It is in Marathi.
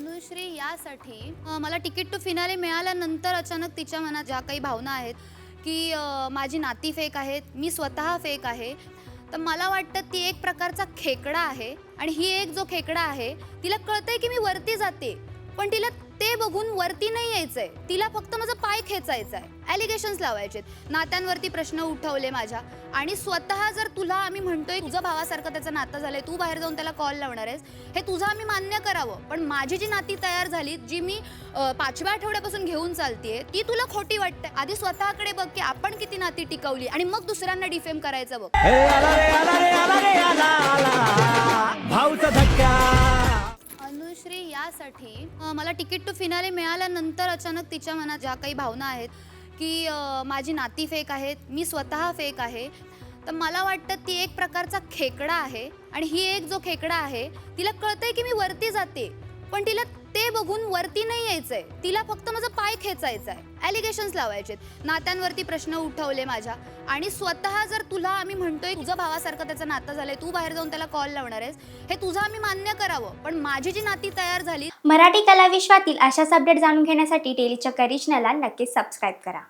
अनुश्री यासाठी मला तिकीट टू फिनाले मिळाल्यानंतर अचानक तिच्या मनात ज्या काही भावना आहेत की माझी नाती फेक आहेत, मी स्वतः फेक आहे. तर मला वाटतं ती एक प्रकारचा खेकडा आहे आणि ही एक जो खेकडा आहे तिला कळतंय की मी वरती जाते, पण तिला ते बघून वरती नाही यायचंय. तिला फक्त माझा पाय खेचायचा आहे, ॲलिगेशन्स लावायचेत, नात्यांवरती प्रश्न उठवले माझ्या. आणि स्वतः जर तुला आम्ही म्हणतोय तुझ्या भावासारखं त्याचं नातं झालंय, तू बाहेर जाऊन त्याला कॉल लावणार आहेस, हे तुझं आम्ही मान्य करावं, पण माझी जी नाती तयार झाली, जी मी 5व्या आठवड्यापासून घेऊन चालतेय, ती तुला खोटी वाटते. आधी स्वतःकडे बघ की आपण किती नाती टिकवली आणि मग दुसऱ्यांना डिफेम करायचं बघ. भाऊचा धक्का. अनुश्री यासाठी मला तिकीट टू फिनाले मिळाल्यानंतर अचानक तिच्या मनात ज्या काही भावना आहेत की माझी नाती फेक आहेत, मी स्वतः फेक आहे. तर मला वाटतं ती एक प्रकारचा खेकडा आहे आणि ही एक जो खेकडा आहे तिला कळतंय की मी वरती जाते, पण तिला ते बघून वरती नाही यायचंय. तिला फक्त माझा पाय खेचायचा आहे, ॲलिगेशन्स लावायचेत, नात्यांवरती प्रश्न उठवले माझ्या. आणि स्वतः जर तुला आम्ही म्हणतोय तुझ्या भावासारखं त्याचं नातं झालंय, तू बाहेर जाऊन त्याला कॉल लावणार आहेस, हे तुझं आम्ही मान्य करावं, पण माझी जी नाती तयार झाली. मराठी कला विश्वातील अशाच अपडेट जाणून घेण्यासाठी डेली चक्कर रिजनला नक्कीच सबस्क्राईब करा.